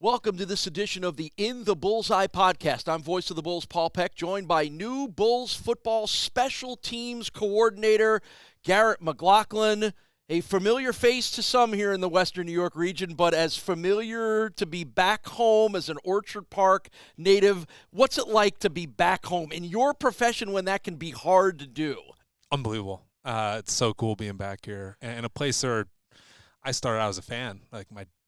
Welcome to this edition of the In the Bullseye podcast. I'm voice of the Bulls, Paul Peck, joined by new Bulls football special teams coordinator, Garrett McLaughlin. A familiar face to some here in the Western New York region, but as familiar to be back home as an Orchard Park native. What's it like to be back home in your profession when that can be hard to do? Unbelievable. It's so cool being back here. And a place where I started out as a fan.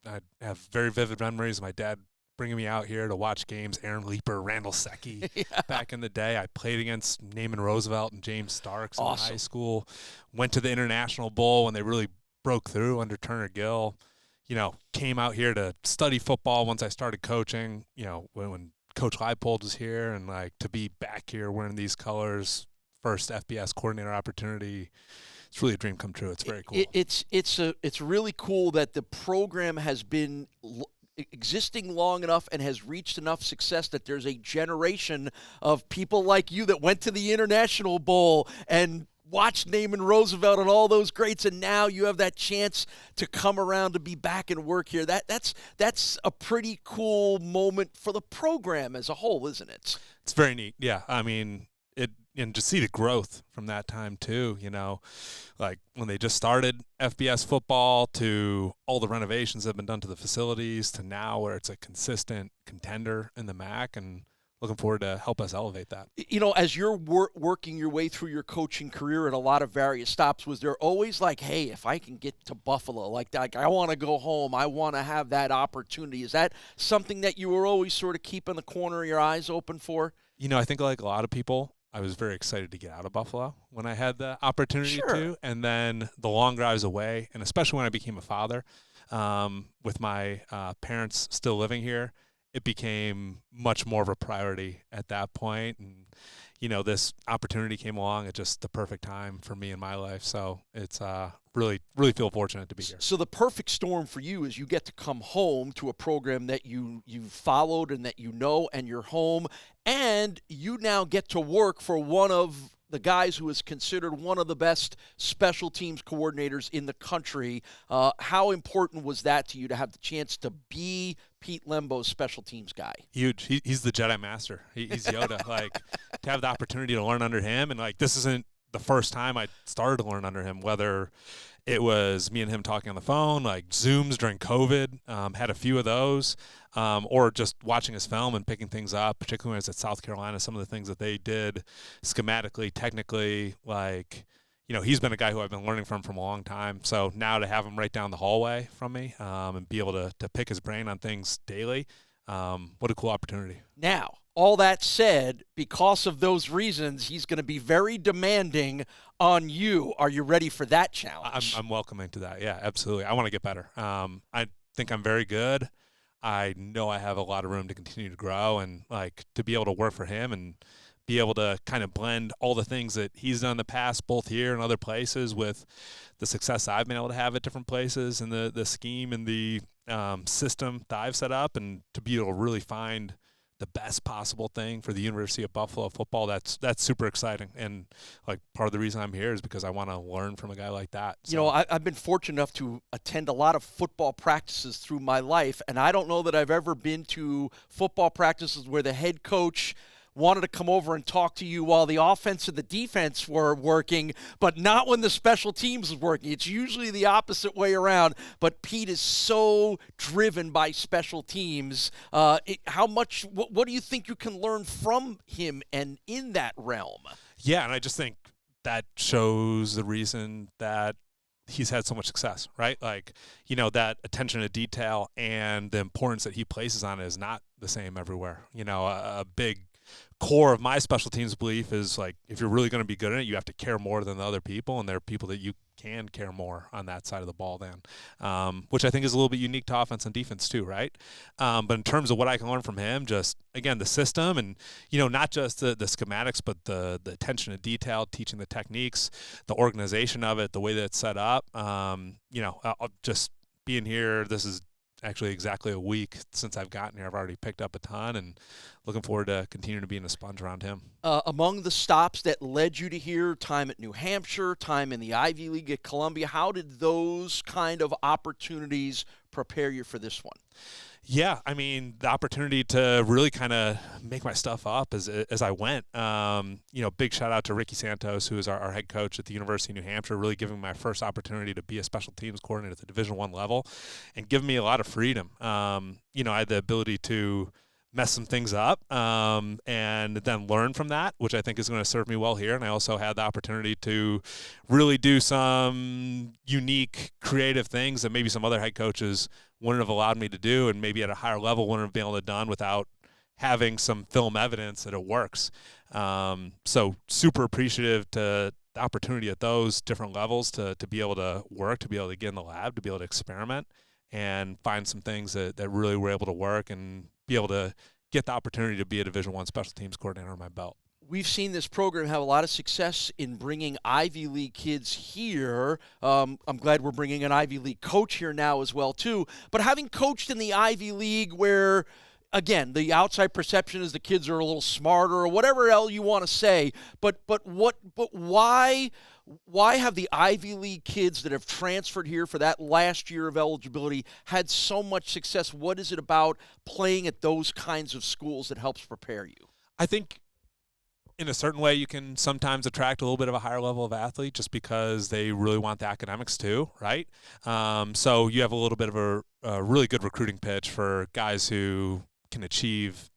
I have very vivid memories of my dad bringing me out here to watch games. Aaron Leeper, Randall Secchi. Yeah. Back in the day, I played against Naaman Roosevelt and James Starks in Awesome. high school. Went to the International Bowl when they really broke through under Turner Gill. Came out here to study football once I started coaching. When Coach Leipold was here, and to be back here wearing these colors, first FBS coordinator opportunity. It's really a dream come true. It's very cool. It's really cool that the program has been existing long enough and has reached enough success that there's a generation of people like you that went to the International Bowl and watched Naaman Roosevelt and all those greats, and now you have that chance to come around to be back and work here. That's a pretty cool moment for the program as a whole, isn't it? It's very neat. Yeah, and to see the growth from that time too, when they just started FBS football to all the renovations that have been done to the facilities to now where it's a consistent contender in the MAC, and looking forward to help us elevate that. As you're working your way through your coaching career at a lot of various stops, was there always hey, if I can get to Buffalo, I want to go home, I want to have that opportunity? Is that something that you were always sort of keeping the corner of your eyes open for? I think like a lot of people, I was very excited to get out of Buffalo when I had the opportunity to. And then the longer I was away, and especially when I became a father, with my parents still living here, it became much more of a priority at that point. And, this opportunity came along at just the perfect time for me in my life. So it's really, really feel fortunate to be here. So the perfect storm for you is you get to come home to a program that you followed and that and you're home, and you now get to work for one of the guys who is considered one of the best special teams coordinators in the country. How important was that to you to have the chance to be Pete Lembo's special teams guy? Huge. He's the Jedi Master. He's Yoda. To have the opportunity to learn under him, and this isn't the first time I started to learn under him, whether it was me and him talking on the phone, Zooms during COVID, had a few of those, or just watching his film and picking things up, particularly when I was at South Carolina, some of the things that they did schematically, technically, he's been a guy who I've been learning from a long time. So now to have him right down the hallway from me and be able to pick his brain on things daily, what a cool opportunity. Now, all that said, because of those reasons, he's going to be very demanding on you. Are you ready for that challenge? I'm welcoming to that. Yeah, absolutely. I want to get better. I think I'm very good. I know I have a lot of room to continue to grow, and to be able to work for him and be able to kind of blend all the things that he's done in the past, both here and other places, with the success I've been able to have at different places, and the scheme and the system that I've set up, and to be able to really find the best possible thing for the University of Buffalo football. That's super exciting. And part of the reason I'm here is because I want to learn from a guy like that. So. I've been fortunate enough to attend a lot of football practices through my life, and I don't know that I've ever been to football practices where the head coach wanted to come over and talk to you while the offense and the defense were working, but not when the special teams was working. It's usually the opposite way around, but Pete is so driven by special teams. What do you think you can learn from him and in that realm? Yeah, and I just think that shows the reason that he's had so much success, right? That attention to detail and the importance that he places on it is not the same everywhere. A big core of my special teams belief is if you're really going to be good at it, you have to care more than the other people, and there are people that you can care more on that side of the ball than, which I think is a little bit unique to offense and defense too, right? But in terms of what I can learn from him, just again the system and not just the schematics, but the attention to detail, teaching the techniques, the organization of it, the way that it's set up. I'll just being here. This is actually exactly a week since I've gotten here. I've already picked up a ton, and looking forward to continuing to being a sponge around him. Among the stops that led you to here, time at New Hampshire, time in the Ivy League at Columbia, how did those kind of opportunities prepare you for this one? Yeah, I mean, the opportunity to really kind of make my stuff up as I went. Big shout out to Ricky Santos, who is our head coach at the University of New Hampshire, really giving me my first opportunity to be a special teams coordinator at the Division I level and giving me a lot of freedom. I had the ability to mess some things up and then learn from that, which I think is going to serve me well here. And I also had the opportunity to really do some unique, creative things that maybe some other head coaches wouldn't have allowed me to do, and maybe at a higher level wouldn't have been able to done without having some film evidence that it works. So super appreciative to the opportunity at those different levels to be able to work, to be able to get in the lab, to be able to experiment and find some things that really were able to work and be able to get the opportunity to be a Division I special teams coordinator on my belt. We've seen this program have a lot of success in bringing Ivy League kids here. I'm glad we're bringing an Ivy League coach here now as well, too. But having coached in the Ivy League where, again, the outside perception is the kids are a little smarter or whatever else you want to say, but why have the Ivy League kids that have transferred here for that last year of eligibility had so much success? What is it about playing at those kinds of schools that helps prepare you? I think in a certain way you can sometimes attract a little bit of a higher level of athlete just because they really want the academics too, right? So you have a little bit of a really good recruiting pitch for guys who can achieve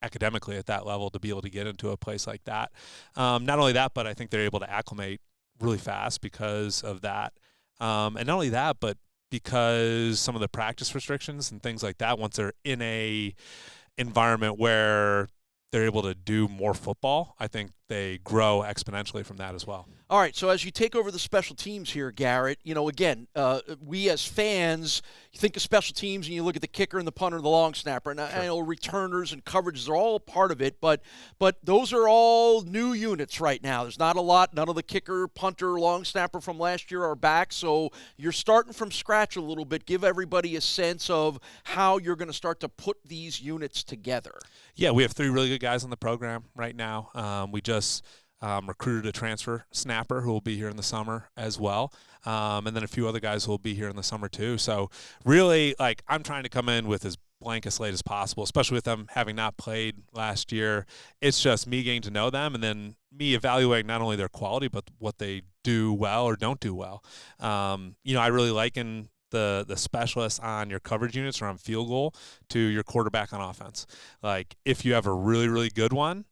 academically at that level to be able to get into a place like that. Not only that, but I think they're able to acclimate really fast because of that. And not only that, but because some of the practice restrictions and things like that, once they're in a environment where they're able to do more football, I think they grow exponentially from that as well. All right, so as you take over the special teams here, Garrett, again, we as fans, you think of special teams and you look at the kicker and the punter and the long snapper, and I know returners and coverages are all part of it, but those are all new units right now. There's not a lot. None of the kicker, punter, long snapper from last year are back, so you're starting from scratch a little bit. Give everybody a sense of how you're going to start to put these units together. Yeah, we have 3 really good guys on the program right now. We just recruited a transfer snapper who will be here in the summer as well, and then a few other guys who will be here in the summer too. So really, I'm trying to come in with as blank a slate as possible, especially with them having not played last year. It's just me getting to know them and then me evaluating not only their quality but what they do well or don't do well. I really liken the specialists on your coverage units or on field goal to your quarterback on offense. Like if you have a really, really good one,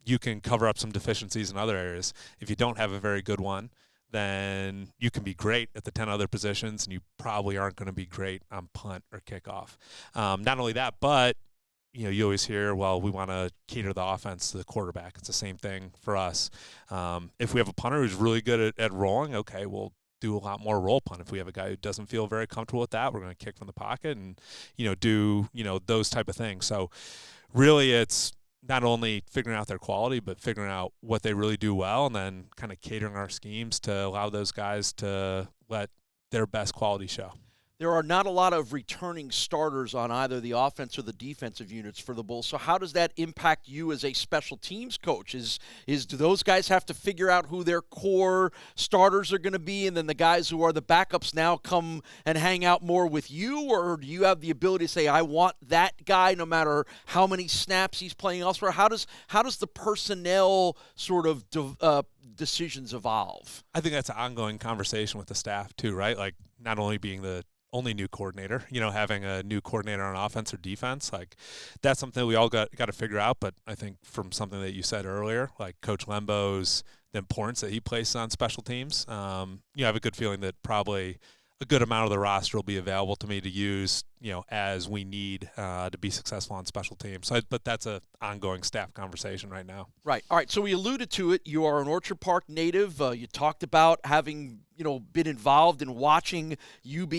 you can cover up some deficiencies in other areas. If you don't have a very good one, then you can be great at the 10 other positions, and you probably aren't going to be great on punt or kickoff. Not only that, but you always hear, well, we want to cater the offense to the quarterback. It's the same thing for us. If we have a punter who's really good at rolling, okay, we'll do a lot more roll punt. If we have a guy who doesn't feel very comfortable with that, we're going to kick from the pocket and do those type of things. So really it's not only figuring out their quality, but figuring out what they really do well and then kind of catering our schemes to allow those guys to let their best quality show. There are not a lot of returning starters on either the offense or the defensive units for the Bulls. So how does that impact you as a special teams coach? Do those guys have to figure out who their core starters are going to be, and then the guys who are the backups now come and hang out more with you? Or do you have the ability to say, I want that guy no matter how many snaps he's playing elsewhere? How does the personnel sort of decisions evolve? I think that's an ongoing conversation with the staff too, right? Like not only being the only new coordinator, having a new coordinator on offense or defense, like that's something that we all got to figure out. But I think from something that you said earlier, like Coach Lembo's, the importance that he places on special teams, I have a good feeling that probably a good amount of the roster will be available to me to use, as we need to be successful on special teams. But that's an ongoing staff conversation right now. Right. All right. So we alluded to it. You are an Orchard Park native. You talked about having, been involved in watching UB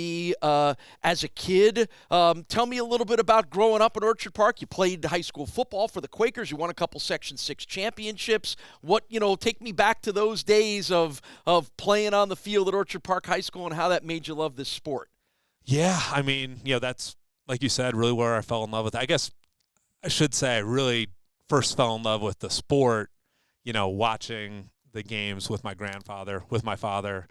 as a kid. Tell me a little bit about growing up in Orchard Park. You played high school football for the Quakers. You won a couple Section 6 championships. Take me back to those days of playing on the field at Orchard Park High School and how that made you love this sport. Yeah, I mean, that's, like you said, really where I fell in love with it. I guess I should say I really first fell in love with the sport, watching the games with my grandfather, with my father,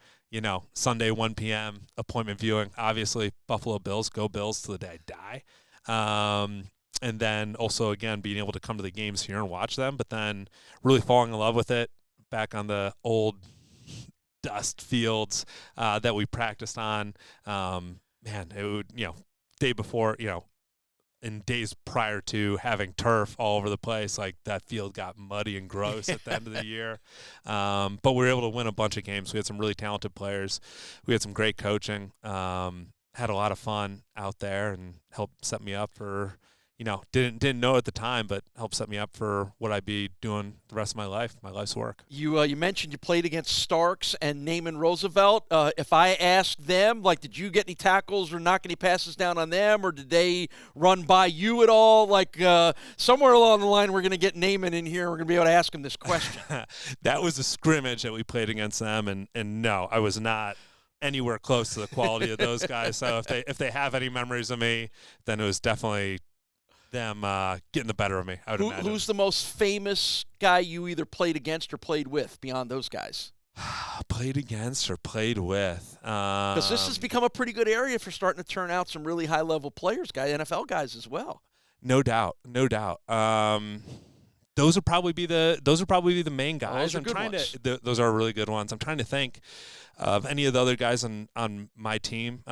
Sunday 1 p.m. appointment viewing. Obviously, Buffalo Bills, go Bills till the day I die. And then also, again, being able to come to the games here and watch them, but then really falling in love with it back on the old dust fields that we practiced on. It would, day before, in days prior to having turf all over the place, like that field got muddy and gross at the end of the year. But we were able to win a bunch of games. We had some really talented players. We had some great coaching. Had a lot of fun out there and helped set me up for, didn't know at the time, but helped set me up for what I'd be doing the rest of my life's work. You mentioned you played against Starks and Naaman Roosevelt. If I asked them, did you get any tackles or knock any passes down on them, or did they run by you at all? Somewhere along the line, we're going to get Naaman in here. We're going to be able to ask him this question. That was a scrimmage that we played against them, and no, I was not anywhere close to the quality of those guys. So if they have any memories of me, then it was definitely them getting the better of me, I would imagine. Who's the most famous guy you either played against or played with beyond those guys? Played against or played with? Because this has become a pretty good area for starting to turn out some really high-level players, NFL guys as well. No doubt. Those would probably be the main guys. Those are really good ones. I'm trying to think of any of the other guys on my team.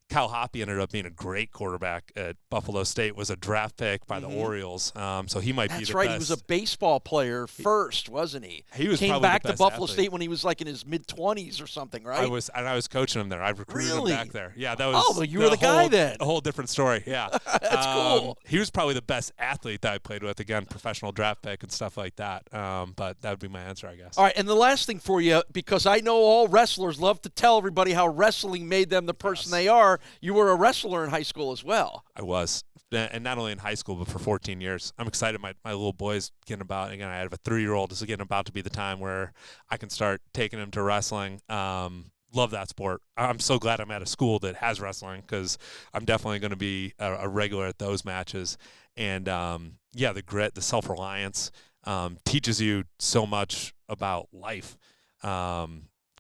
Kyle Hoppe ended up being a great quarterback at Buffalo State, was a draft pick by the Orioles. So he might be the best. That's right. He was a baseball player first, wasn't he? He was came back to Buffalo athlete. State when he was in his mid-20s or something, right? I was coaching him there. I recruited him back there. Yeah, that was. Oh, well, you were the guy then. A whole different story. Yeah, that's cool. He was probably the best athlete that I played with. Again, professional draft pick and stuff like that. But that would be my answer, I guess. All right, and the last thing for you, because I know all wrestlers love to tell everybody how wrestling made them the person they are. You were a wrestler in high school as well. I was, and not only in high school, but for 14 years. I'm excited. My little boy's getting about, again, I have a 3-year-old. This is getting about to be the time where I can start taking him to wrestling. Love that sport. I'm so glad I'm at a school that has wrestling, because I'm definitely going to be a regular at those matches. And, the grit, the self-reliance teaches you so much about life.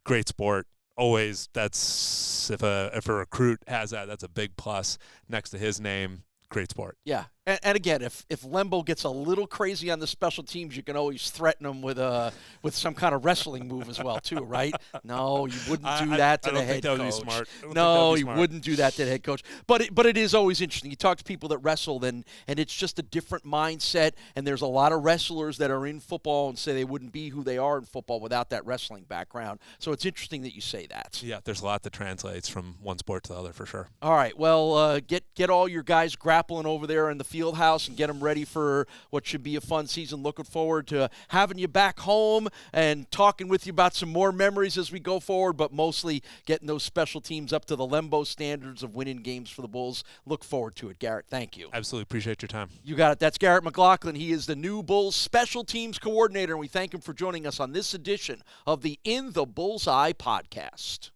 Great sport. Always, that's if a recruit has that's a big plus next to his name. Great sport. Yeah, and again, if Lembo gets a little crazy on the special teams, you can always threaten him with some kind of wrestling move as well, too, right? No, you wouldn't do that to the head coach. I don't think that would be smart. No, you wouldn't do that to the head coach. But it is always interesting. You talk to people that wrestled, and it's just a different mindset. And there's a lot of wrestlers that are in football and say they wouldn't be who they are in football without that wrestling background. So it's interesting that you say that. Yeah, there's a lot that translates from one sport to the other for sure. All right, well, get all your guys grappling over there in the field house and get them ready for what should be a fun season. Looking forward to having you back home and talking with you about some more memories as we go forward, but mostly getting those special teams up to the Lembo standards of winning games for the Bulls. Look forward to it, Garrett. Thank you. Absolutely appreciate your time. You got it. That's Garrett McLaughlin. He is the new Bulls special teams coordinator, and we thank him for joining us on this edition of the In the Bullseye podcast.